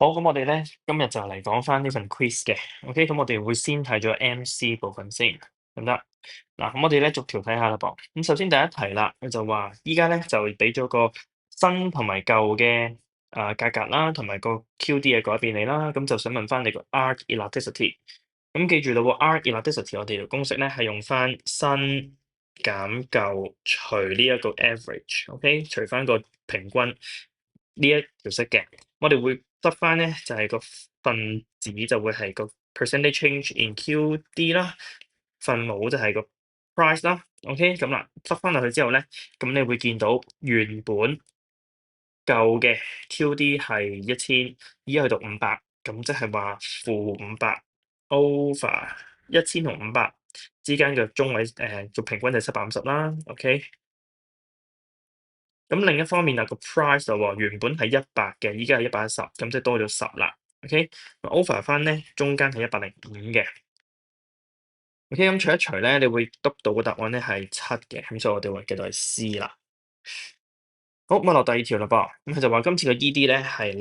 好，咁我哋咧今日就嚟講翻呢份 quiz 嘅，OK，咁我哋會先睇咗 MC 部分先，得唔得？嗱，咁我哋咧逐條睇下啦噃。咁首先第一題啦，佢就話依家咧就俾咗個新同埋舊嘅價格啦，同埋個 QD 嘅改變你啦，咁就想問翻你個 arc elasticity。咁記住啦喎，arc elasticity 我哋條公式咧係用翻新減舊除呢一個 average，OK，除翻個平均呢一條式嘅。我哋會得翻咧，就係個分子就會係個 percentage change in QD 啦，分母就係個 price 啦，OK，咁啦，執翻落去之後咧，咁你會見到原本舊嘅 QD 係1000，依家去到500，咁即係話-500 over 1000同500之間嘅中位個平均就係750啦，OK。咁另一方面啊，個 price 就喎，原本係100嘅，依家係110，咁即係多咗10啦，OK。over 翻咧，中間係105嘅，OK。咁除一除咧，你會得到嘅答案咧係7嘅，咁所以我哋會記到係 C 啦。好，咁落第二條啦噃，咁佢就話今次嘅 ED 咧係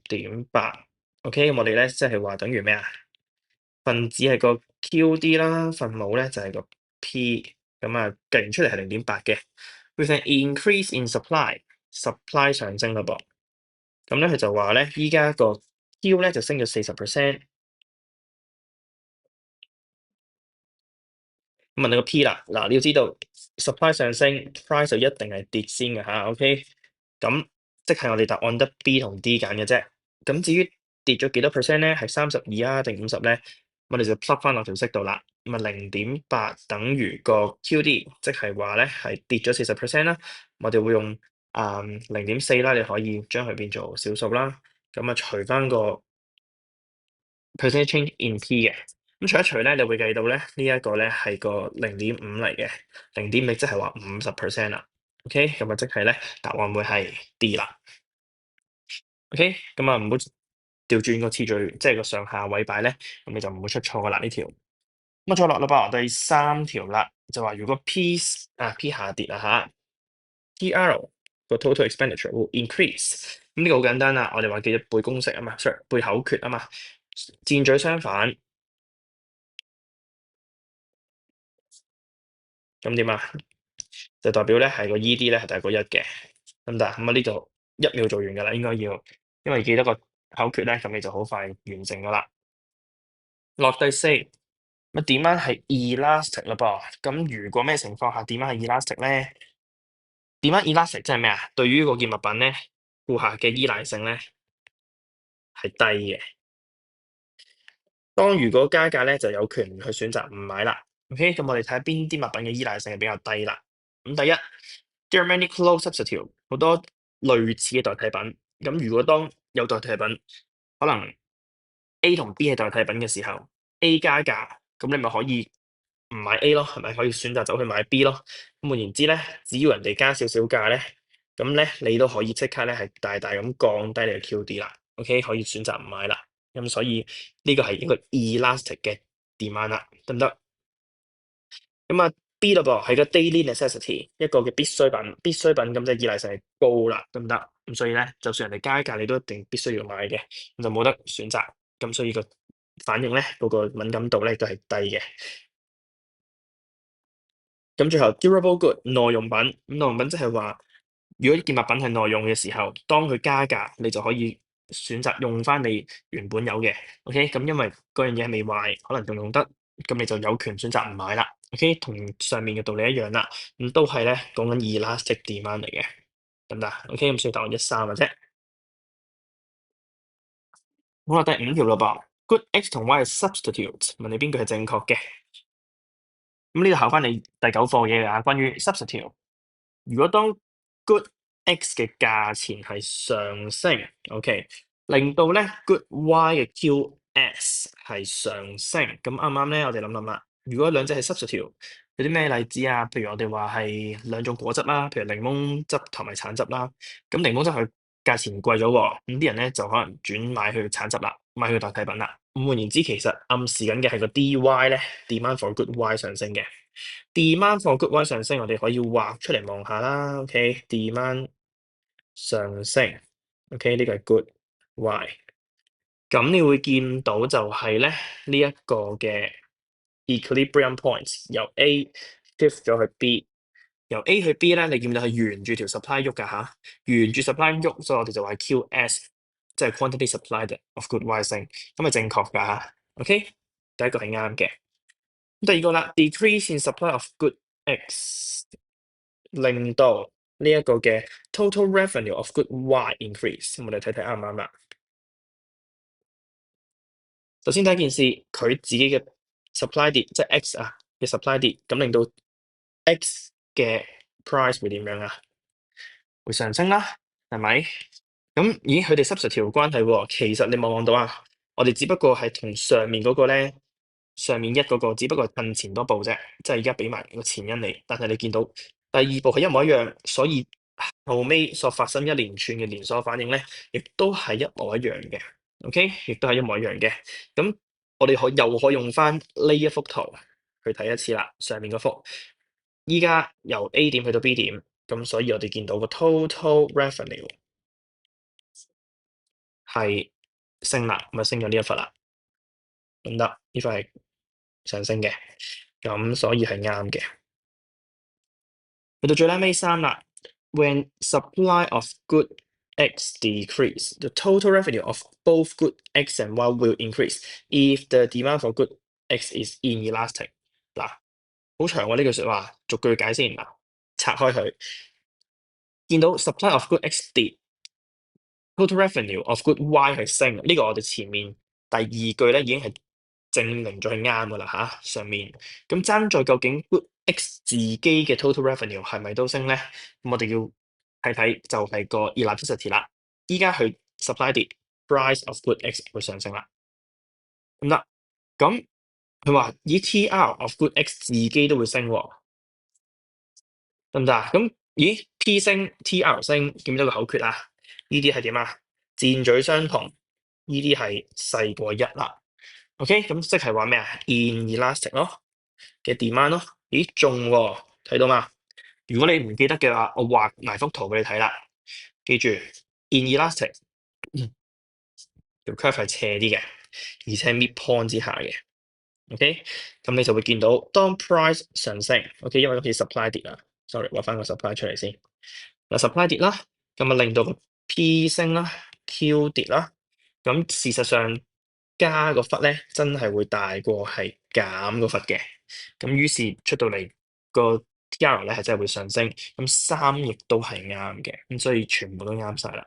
0.8，OK。咁我哋咧即係話等於咩啊？分子係個 QD 啦，分母咧就係個 P，咁啊計完出嚟係0.8嘅。With an increase in supply 上升啦噃。咁咧佢就話咧，依家個 Q 咧就升咗40%。問你個 P 啦，嗱你要知道 supply 上升，price 就一定係跌先嘅吓，OK。咁即係我哋答案得 B 同 D 揀嘅啫。咁至於跌咗幾多 percent 咧？係32啊定50咧？我哋就 plug 翻落條式度啦。咁啊0.8等於個 QD，即係話咧係跌咗40%啦。我哋會用0.4啦，你可以將佢變做小數啦。咁啊除翻個 percentage change in P 嘅，咁除一除咧，你會計到咧呢一個咧係個0.5嚟嘅，0.5即係話50%啦。OK，咁啊即係咧答案會係 D 啦。OK，咁啊唔好調轉個次序，即係個上下位擺咧，咁你就唔會出錯噶啦呢條。咁啊再落啦噃，第三條啦，就話如果 P 下跌啊吓，TR 個 total expenditure will increase。咁呢個好簡單啦，我哋話記得背公式啊嘛，sorry 背口訣啊嘛，箭嘴相反。咁點啊？就代表咧係個 ED 咧係大過1嘅，得唔得？咁啊呢度1秒做完㗎啦，應該要，因為記得個口訣咧，咁你就好快完成㗎啦。落第4，咁 demand 係 elastic 啦噃。咁如果咩情況下 demand 係 elastic 咧？demand elastic 即係咩啊？對於嗰件物品咧，顧客嘅依賴性咧係低嘅。當如果加價咧，就有權去選擇唔買啦。OK，咁我哋睇下邊啲物品嘅依賴性係比較低啦。咁第一，there are many close substitute，好多類似嘅代替品。咁如果當有代替品，可能 A 同 B 係代替品嘅時候，A 加價，咁你咪可以唔買 A 咯，係咪可以選擇走去買 B 咯？咁換言之咧，只要人哋加少少價咧，咁咧你都可以即刻咧係大大咁降低你嘅 QD 啦。OK，可以選擇唔買啦。咁所以呢個係一個 elastic 嘅 demand 啦，得唔得？咁啊 B 嘞噃，係個 daily necessity，一個嘅必需品，必需品咁即係依賴性係高啦，得唔得？咁所以咧，就算人哋加價，你都一定必須要買嘅，咁就冇得選擇。咁所以個反應咧，嗰個敏感度咧都係低嘅。咁最後 durable good 耐用品，咁耐用品即係話，如果呢件物品係耐用嘅時候，當佢加價，你就可以選擇用翻你原本有嘅。OK，咁因為嗰樣嘢係未壞，可能仲用得，咁你就有權選擇唔買啦。OK，同上面嘅道理一樣啦，咁都係咧講緊 elastic demand 嚟嘅，得唔得？OK，咁所以答案1、3嘅啫。好啦，第5條嘞噃，good X 同 Y 係 substitute，問你邊個係正確嘅？咁呢度考翻你第9課嘢啊，關於 substitute。如果當 good X 嘅價錢係上升，OK，令到咧 good Y 嘅 QS 係上升，咁啱唔啱咧？我哋諗諗啦。如果兩隻係 substitute，有啲咩例子啊？譬如我哋話係兩種果汁啦，譬如檸檬汁同埋橙汁啦。咁檸檬汁佢價錢貴咗喎，咁啲人咧就可能轉買去橙汁啦，買去代替品啦。咁換言之，其實暗示緊嘅係個 DY 咧 demand for good Y 上升嘅。demand for good Y 上升，我哋可以畫出嚟望下啦。OK，demand 上升，OK 呢個係 good Y。咁你會見到就係咧呢一個嘅 equilibrium points 由 A shift 咗去 B，由 A 去 B 咧，你見到係沿住條 supply 喐㗎嚇，沿住 supply 喐，所以我哋就話 QS 即係 quantity supplied of good Y 升，咁係正確㗎嚇。OK，第一個係啱嘅。咁第二個啦，decrease in supply of good X 令到呢一個嘅 total revenue of good Y increase，咁我哋睇睇啱唔啱啦。首先第一件事，佢自己嘅 supply 跌，即係 X 啊嘅 supply 跌，咁令到 X 嘅 price 會點樣啊？會上升啦，係咪？咁咦，佢哋 substitute 關係喎，其實你望到啊，我哋只不過係同上面嗰個咧，上面一嗰個只不過係褪前多步啫，即係而家俾埋個前因你，但係你見到第二步係一模一樣，所以後尾所發生一連串嘅連鎖反應咧，亦都係一模一樣嘅，OK，亦都係一模一樣嘅。咁我哋又可以用翻呢一幅圖去睇一次啦，上面嗰幅，依家由 A 點去到 B 點，咁所以我哋見到個 total revenue 係升啦，咁啊升咗呢一忽啦，咁得，呢忽係上升嘅，咁所以係啱嘅。去到最拉尾三啦，when supply of good X decrease, the total revenue of both good X and Y will increase if the demand for good X is inelastic。嗱，好長喎呢句説話，逐句解先嗱，拆開佢，見到 supply of good X 跌，total revenue of good Y 係升，呢個我哋前面第二句咧已經係證明咗係啱噶啦嚇，上面咁爭在究竟 good X 自己嘅 total revenue 係咪都升咧？咁我哋要睇睇就係個 elasticity 啦。依家佢 supply 跌，price of good X 會上升啦。咁得，咁佢話以 TR of good X 自己都會升喎，得唔得啊？咁咦 P 升 TR 升，見唔見到個口訣啊？呢啲係點啊？箭嘴相同，呢啲係細過一啦。OK，咁即係話咩啊？inelastic 咯嘅 demand 咯。咦，中喎，睇到嘛？如果你唔記得嘅話，我畫埋幅圖俾你睇啦。記住，inelastic 條 curve 係斜啲嘅，而且 midpoint 之下嘅。OK，咁你就會見到當 price 上升，OK，因為好似 supply 跌啦，sorry，畫翻個 supply 出嚟先。嗱，supply 跌啦，咁啊令到個 P 升啦，Q 跌啦。咁事實上加個忽咧，真係會大過係減個忽嘅。咁於是出到嚟個 TR 咧係真係會上升。咁三亦都係啱嘅。咁所以全部都啱晒啦。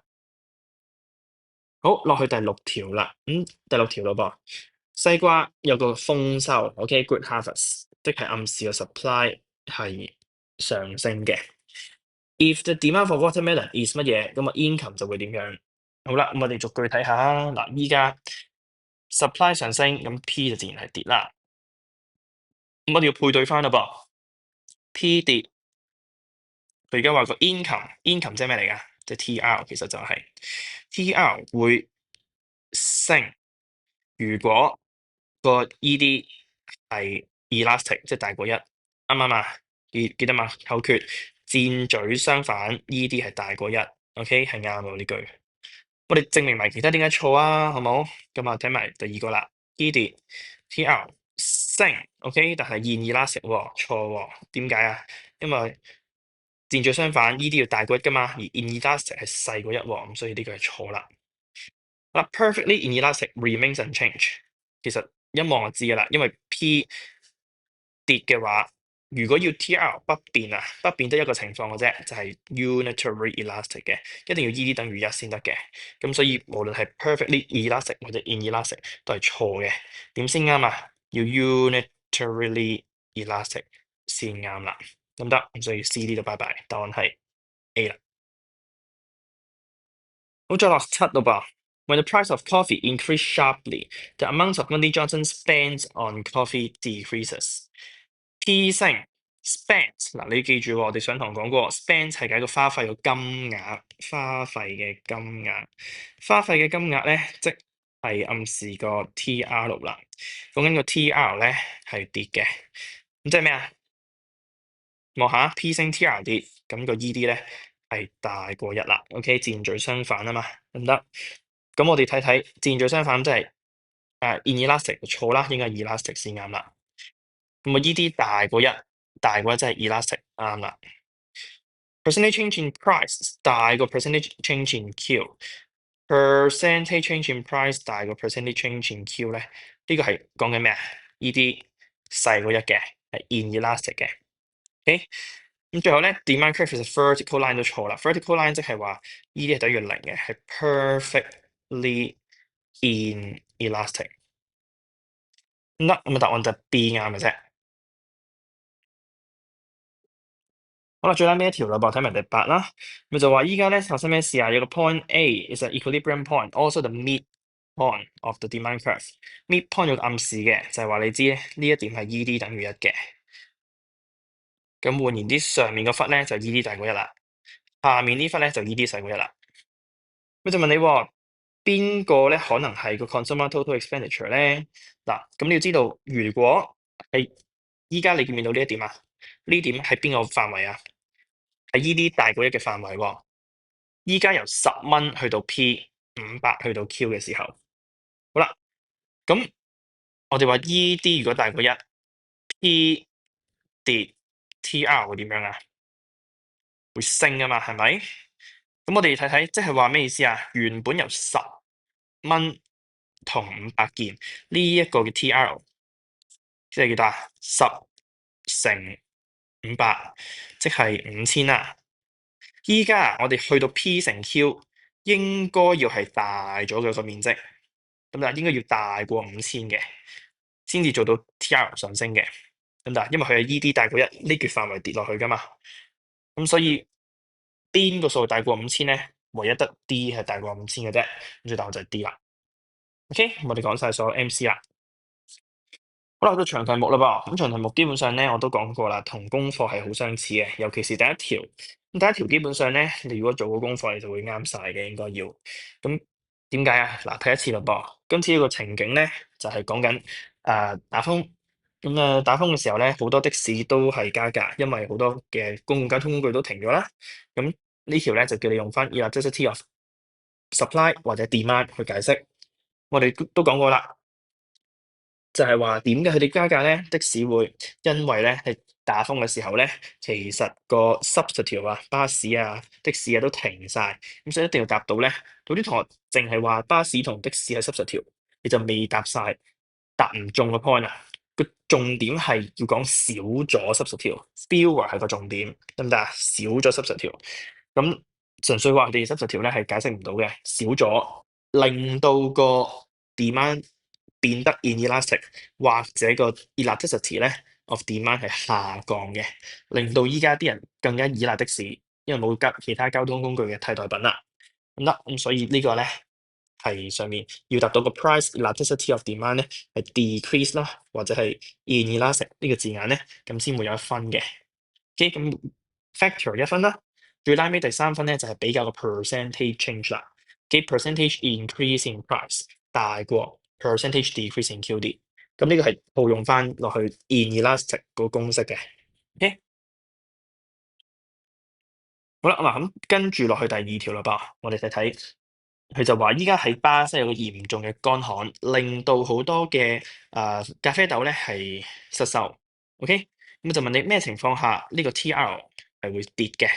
好，落去第六條啦。第六條咯噃，西瓜有個豐收，OK，good harvest，即係暗示個 supply 係上升嘅。If the demand for watermelon is 乜嘢，咁啊 income 就會點樣？好啦，咁我哋逐句睇下啦。嗱，依家 supply 上升，咁 P 就自然係跌啦。咁我哋要配對翻啦噃，P 跌，佢而家話個 income 即係咩嚟㗎？即係 TR，其實就係 TR 會升，如果個 ED 係 elastic，即係大過一，啱唔啱啊？記得嘛？口訣箭嘴相反，ED 係大過一，OK 係啱喎呢句。我哋證明埋其他點解錯啊，好冇？咁啊睇埋第二個啦，ED TR 升，OK，但係 inelastic 喎，錯喎，點解啊？因為箭嘴相反，ED 要大過一噶嘛，而 inelastic 係細過一喎，咁所以呢個係錯啦。嗱，perfectly inelastic remains unchanged，其實一望就知噶啦，因為 P 跌嘅話，如果要 TR 不變啊，不變得一個情況嘅啫，就係 unitary elastic 嘅，一定要 ED 等於一先得嘅。咁所以無論係 perfectly elastic 或者 inelastic 都係錯嘅。點先啱啊？要 unitarily elastic 先啱啦，得唔得？咁所以 C D 就拜拜，答案係 A 啦。好，再落七咯噃。When the price of coffee increase sharply, the amount of money Johnson spends on coffee decreases. P 升 spend 嗱，你記住喎，我哋上堂講過，spend 係解個花費個金額，花費嘅金額，花費嘅金額咧，即係暗示個 TR 啦。講緊個 TR 咧係跌嘅，咁即係咩啊？望下 P 升 TR 跌，咁個 ED 咧係大過一啦。OK，箭嘴相反啊嘛，得唔得？咁我哋睇睇箭嘴相反，即係inelastic 錯啦，應該係 elastic 先啱啦。咁啊，ED 大過一，大過一即係 elastic 啱啦。percentage change in price 大過 percentage change in Q。percentage change in price 大過 percentage change in Q 咧，呢個係講緊咩啊？ED 細過一嘅係 inelastic 嘅。OK，咁最後咧，demand curve 其實 vertical line 都錯啦。vertical line 即係話 ED 係等於零嘅，係 perfectly inelastic。唔得，咁啊答案就係 B 啱嘅啫。好啦，最拉尾一條啦噃，睇埋第8啦。咪就話依家咧發生咩事啊？有個 point A is an equilibrium point，also the midpoint of the demand curve。midpoint 有個暗示嘅，就係話你知咧呢一點係 ED 等於1嘅。咁換言之，上面個忽咧就 ED 大過1啦，下面呢忽咧就 ED 細過1啦。咁就問你喎，邊個咧可能係個 consumer total expenditure 咧？嗱，咁你要知道，如果係依家你見唔見到呢一點啊？呢點係邊個範圍啊？係 ED 大過1嘅範圍喎。依家由10蚊去到 P，500去到 Q 嘅時候，好啦，咁我哋話 ED 如果大過1，P 跌，TR 會點樣啊？會升啊嘛，係咪？咁我哋睇睇，即係話咩意思啊？原本由10蚊同500件呢一個嘅 TR，即係幾多啊？10乘500，即係5000啦。依家我哋去到 P 乘 Q，應該要係大咗嘅個面積，咁就應該要大過5000嘅，先至做到 TR 上升嘅，咁但因為佢係 ED 大過1呢橛範圍跌落去噶嘛，咁所以邊個數大過5000咧？唯一得 D 係大過5000嘅啫，咁所以答案就係 D 啦。OK，我哋講晒所有 MC 啦。好啦，到長題目啦噃，咁長題目基本上咧我都講過啦，同功課係好相似嘅，尤其是第一條。咁第一條基本上咧，你如果做過功課，你就會啱晒嘅，應該要。咁點解啊？嗱，睇一次啦噃。今次呢個情景咧，就係講緊打風。咁打風嘅時候咧，好多的士都係加價，因為好多嘅公共交通工具都停咗啦。咁呢條咧就叫你用翻 elasticity of supply 或者 demand 去解釋。我哋都講過啦。就係話點解佢哋加價咧？的士會因為咧係打風嘅時候咧，其實個 substitute 啊、巴士啊、的士啊都停晒，咁所以一定要答到咧。有啲同學淨係話巴士同的士係 substitute，你就未答晒，答唔中個 point 啊。個重點係要講少咗 substitute，fewer 係個重點，得唔得啊？少咗 substitute，咁純粹話我哋 substitute 咧係解釋唔到嘅，少咗令到個 demand 變得 inelastic，或者個 elasticity 咧 of demand 係下降嘅，令到依家啲人更加依賴的士，因為冇其他交通工具嘅替代品啦。咁得，咁所以呢個咧係上面要達到個 price elasticity of demand 咧係 decrease 啦，或者係 inelastic 呢個字眼咧，咁先會有一分嘅。OK，咁 factor 1分啦，最拉尾第3分咧就係比較個 percentage change 啦。percentage increase in price 大過 percentage decrease in QD，咁呢個係套用翻落去 inelastic 個公式嘅。OK，好啦，咁跟住落去第2條啦噃，我哋睇睇，佢就話依家喺巴西有個嚴重嘅乾旱，令到好多嘅咖啡豆咧係失收。OK，咁就問你咩情況下呢個 TR 係會跌嘅？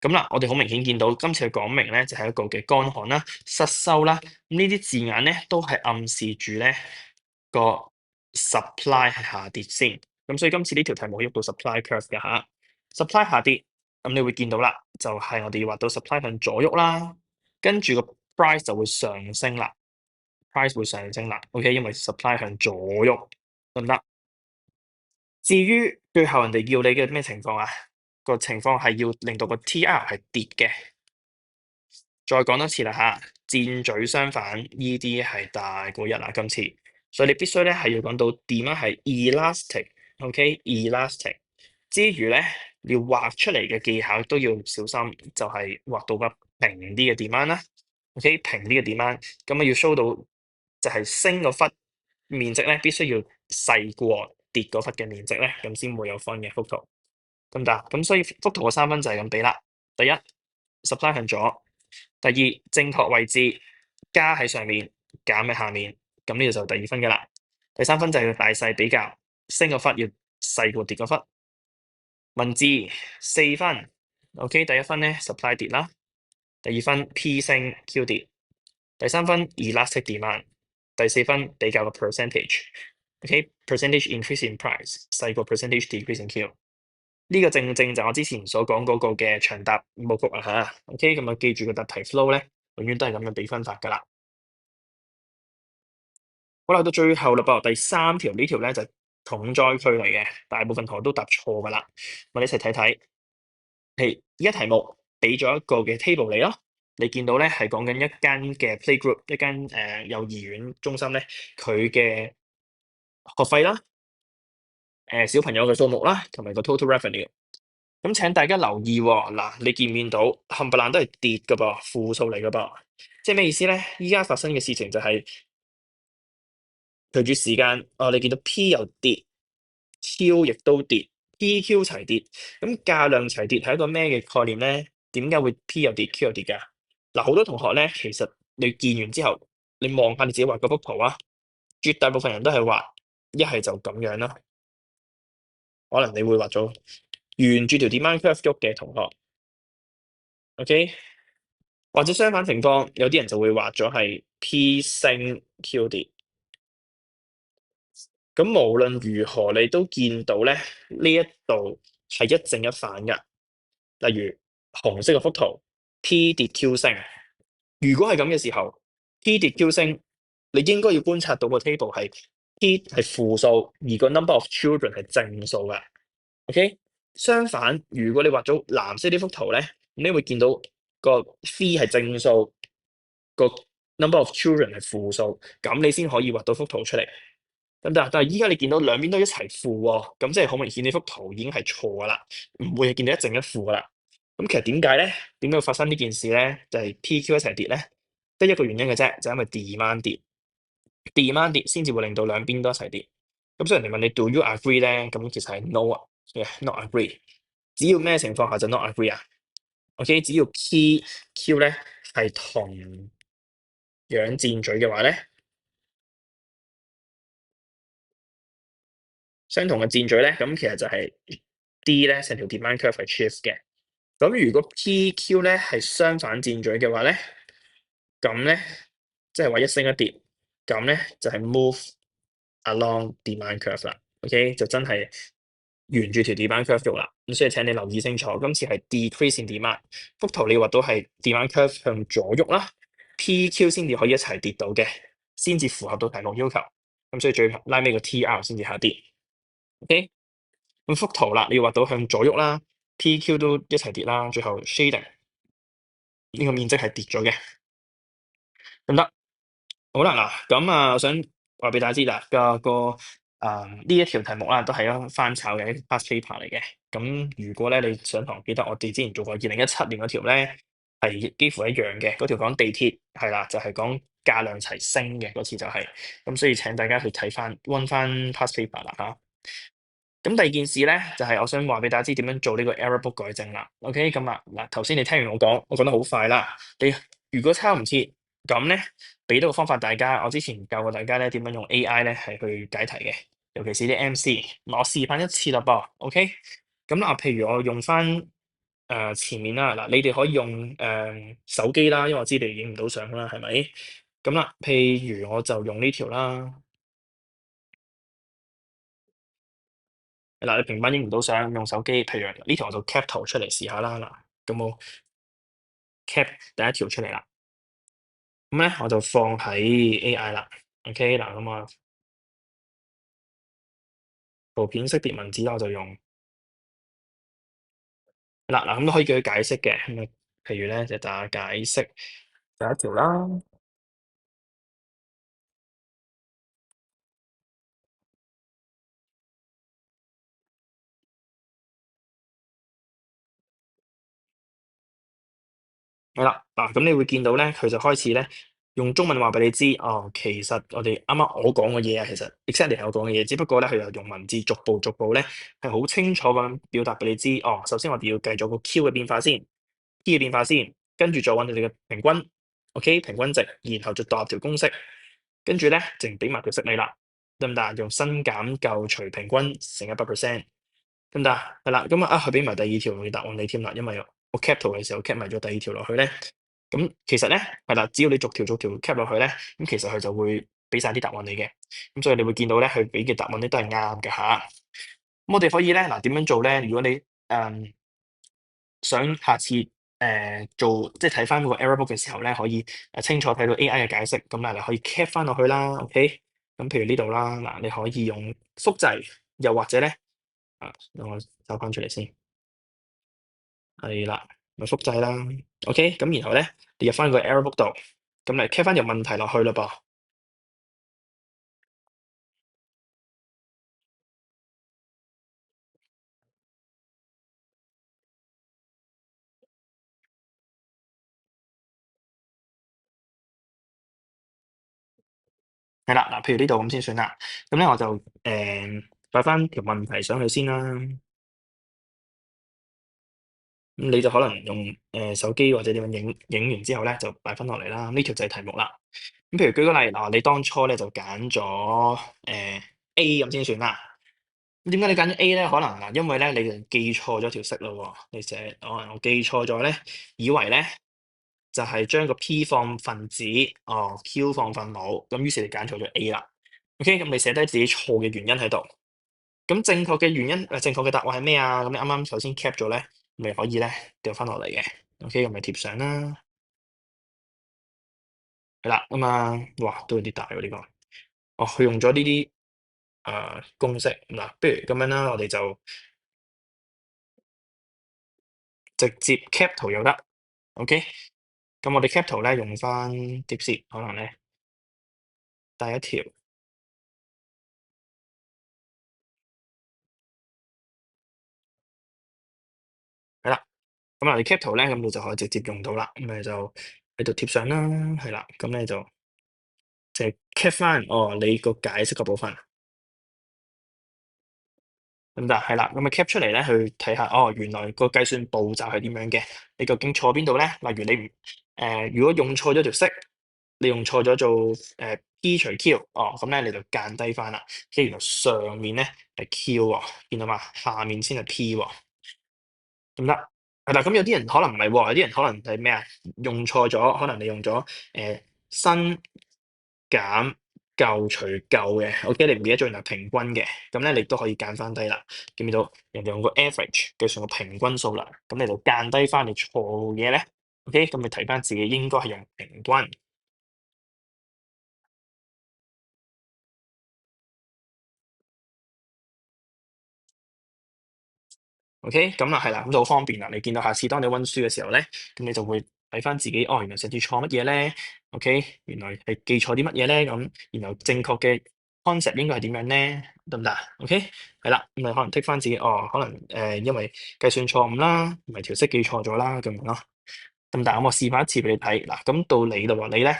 咁啦，我哋好明顯見到今次嘅講明咧，就係一個嘅乾旱啦、失收啦，咁呢啲字眼咧都係暗示住咧個 supply 係下跌先。咁所以今次呢條題目喐到 supply curve 嘅嚇，supply 下跌，咁你會見到啦，就係我哋要畫到 supply 向左喐啦，跟住個 price 就會上升啦，price 會上升啦，OK，因為 supply 向左喐，得唔得？至於最後人哋要你嘅咩情況啊？個情況係要令到個 TR 係跌嘅。再講多次啦嚇，箭嘴相反，ED 係大過1啦，今次，所以你必須咧係要講到點樣係 elastic，OK，elastic 之餘咧，你要畫出嚟嘅技巧都要小心，就係畫到個平啲嘅 demand 啦，OK，平啲嘅 demand，咁啊要 show 到就係升個忽面積咧，必須要細過跌嗰忽嘅面積咧，咁先會有分嘅幅圖。咁得，咁所以幅圖嘅3分就係咁俾啦。第一，supply 向左；第二，正確位置；加喺上面，減喺下面，咁呢度就第二分噶啦。第三分就係個大細比較，升個忽要細過跌個忽。文字4分，OK，第一分咧 supply 跌啦，第二分 P 升 Q 跌，第三分 elastic demand，第四分比較個 percentage，OK，percentage increase in price 細過 percentage decrease in Q。呢個正正就我之前所講嗰個嘅長答佈局啊嚇，OK，咁啊記住個答題 flow 咧，永遠都係咁樣俾分法噶啦。好啦，到最後啦噃，第三條呢條咧就係重災區嚟嘅，大部分同學都答錯噶啦。我哋一齊睇睇，係依家題目俾咗一個嘅 table 你咯，你見到咧係講緊一間嘅 playgroup，一間幼兒園中心咧，佢嘅學費啦，小朋友嘅數目啦，同埋個 total revenue。咁請大家留意喎，嗱，你見唔見到冚唪唥都係跌嘅噃，負數嚟嘅噃，即係咩意思咧？依家發生嘅事情就係隨住時間，哦，你見到 P 又跌，Q 亦都跌，PQ 齊跌，咁價量齊跌係一個咩嘅概念咧？點解會 P 又跌，Q 又跌㗎？嗱，好多同學咧，其實你見完之後，你望下你自己畫嗰幅圖啊，絕大部分人都係畫一係就咁樣啦，可能你會畫咗沿住條 demand curve 喐嘅同學，OK？或者相反情況，有啲人就會畫咗係 P 升 Q 跌。咁無論如何，你都見到咧，呢一度係一正一反嘅。例如紅色嘅幅圖，P 跌 Q 升。如果係咁嘅時候，P 跌 Q 升，你應該要觀察到個 table 係 P 係負數，而個 number of children 係正數嘅。OK，相反，如果你畫咗藍色呢幅圖咧，你會見到個 phi 係正數，個 number of children 係負數，咁你先可以畫到幅圖出嚟。咁但係依家你見到兩邊都一齊負喎，咁即係好明顯呢幅圖已經係錯噶啦，唔會係見到一正一負噶啦。咁其實點解咧？點解會發生呢件事咧？就係 PQ 一齊跌咧，得一個原因嘅啫，就係因為 demand 跌，demand 跌先至會令到兩邊都一齊跌。咁所以人哋問你 Do you agree 咧？咁其實係 no 啊，not agree。只要咩情況下就 not agree 啊？OK，只要 PQ 咧係同樣箭嘴嘅話咧。相同嘅箭嘴咧，咁其實就係 D 咧成條 demand curve 係 shift 嘅。咁如果 PQ 咧係相反箭嘴嘅話咧，咁咧即係話一升一跌，咁咧就係 move along demand curve 啦。OK，就真係沿住條 demand curve 喐啦。咁所以請你留意清楚，今次係 decrease in demand。幅圖你畫到係 demand curve 向左喐啦，PQ 先至可以一齊跌到嘅，先至符合到題目要求。咁所以最拉尾個 TR 先至下跌。OK。咁幅圖啦，你要畫到向左喐啦，PQ 都一齊跌啦，最後 shading 呢個面積係跌咗嘅，咁得好啦嗱，咁啊，我想話俾大家知啦，呢一條題目啦，都係一翻炒嘅一個 past paper 嚟嘅。咁如果咧你上堂記得我哋之前做過2017年嗰條咧，係幾乎一樣嘅，嗰條講地鐵係啦，就係講價量齊升嘅嗰次就係，咁所以請大家去睇翻溫翻 past paper 啦嚇。咁第二件事咧，就係我想話俾大家知點樣做呢個 error book 改正啦。OK，咁啊嗱，頭先你聽完我講得好快啦。你如果抄唔切，咁咧俾到個方法大家。我之前教過大家咧點樣用 AI 咧係去解題嘅，尤其是啲 MC。嗱，我示範一次啦噃。OK，咁嗱，譬如我用翻前面啦，嗱，你哋可以用手機啦，因為我知你哋影唔到相啦，係咪？咁啦，譬如我就用呢條啦。嗱，你平板影唔到相，用手機，譬如呢條我就 cap 圖出嚟試下啦。嗱，咁我 cap 第一條出嚟啦。咁咧我就放喺 AI 啦。OK，嗱咁啊，圖片識別文字啦，我就用嗱咁都可以叫佢解釋嘅。咁啊，譬如咧就打解釋第一條啦。係啦，嗱咁你會見到咧，佢就開始咧用中文話俾你知，哦，其實我哋啱啱我講嘅嘢啊，其實 exactly 係我講嘅嘢，只不過咧佢又用文字逐步咧係好清楚咁表達俾你知。哦，首先我哋要計咗個 Q 嘅變化先，P 嘅變化先，跟住再揾你哋嘅平均， OK，平均值，然後就度條公式，跟住咧淨俾埋條式你啦，得唔得？用新減舊除平均乘100%，得唔得？係啦，咁佢俾埋第二條嘅答案你添啦，因為我 cap 圖嘅時候 cap 埋咗第二條落去咧，咁其實咧係啦，只要你逐條逐條 cap 落去咧，咁其實佢就會俾晒啲答案你嘅，咁所以你會見到咧佢俾嘅答案咧都係啱嘅嚇。咁我哋可以咧嗱點樣做咧？如果你想下次做即係睇翻嗰個 error book 嘅時候咧，可以清楚睇到 AI 嘅解釋，咁嗱你可以 cap 翻落去啦，OK？咁譬如呢度啦，嗱你可以用複製，又或者咧等我找翻出嚟先，係啦，咪複製啦，OK？咁然後咧，你入翻個 error book 度，咁你 cap 翻條問題落去嘞噃，係啦，嗱譬如呢度咁先算啦，咁咧我就擺翻條問題上去先啦。咁你就可能用手機或者點樣影完之後咧，就擺翻落嚟啦。呢條就係題目啦。咁譬如舉個例，嗱，你當初咧就揀咗A 咁先算啦。咁點解你揀咗 A 咧？可能嗱，因為咧你就記錯咗條式咯喎。你寫我記錯咗咧，以為咧就係將個 P 放分子，Q 放分母，咁於是你揀錯咗 A 啦。OK，咁你寫低自己錯嘅原因喺度。咁正確嘅原因正確嘅答案係咩啊？咁你啱啱首先 cap 咗咧，咪可以咧掉翻落嚟嘅。OK，咁咪貼上啦。係啦，哇，都有啲大喎呢個。佢用咗呢啲公式，嗱，不如咁樣啦，我哋就直接 cap 圖又得。OK，咁我哋 cap 圖咧用翻碟線，可能咧第一條係啦。咁你 cap 圖咧，咁你就可以直接用到啦。咁你就喺度貼上啦，係啦。咁咧就係 cap 翻你個解釋個部分。咁就係啦，咁咪 cap 出嚟咧，去睇下，原來個計算步驟係點樣嘅？你究竟錯邊度咧？例如你唔如果用錯咗條式，你用錯咗做P 除 Q，咁咧你就間低翻啦。即係原來上面咧係 Q 喎，見到嘛？下面先係 P 喎，得唔得？係啦，咁有啲人可能唔係喎，有啲人可能係咩啊？用錯咗，可能你用咗新減舊除舊嘅，OK，你唔記得咗原來平均嘅，咁咧你都可以間翻低啦。見唔見到人哋用個 average 計算個平均數啦，咁你就間低翻你錯嘅咧，OK，咁你睇翻自己應該係用平均。OK，咁係啦，咁就好方便啦。你見到下次當你温書嘅時候咧，咁你就會睇翻自己，原來上次錯乜嘢咧？OK，原來係記錯啲乜嘢咧？咁然後正確嘅 concept 應該係點樣咧？得唔得？OK，係啦，咁你可能剔翻自己，可能因為計算錯誤啦，唔係條式記錯咗啦，咁樣咯。咁但係我示範一次俾你睇，嗱，咁到你度喎，你咧？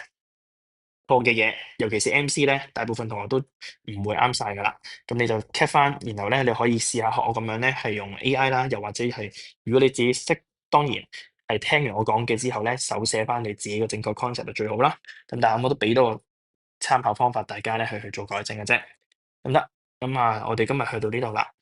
錯嘅嘢，尤其是 MC 咧，大部分同學都唔會啱晒噶啦。咁你就 cap 翻，然後咧你可以試下學我咁樣咧，係用 AI 啦，又或者係如果你自己識，當然係聽完我講嘅之後咧，手寫翻你自己嘅正確 concept 就最好啦。咁但係我都俾到個參考方法，大家咧去做改正嘅啫，得唔得？咁我哋今日去到呢度啦。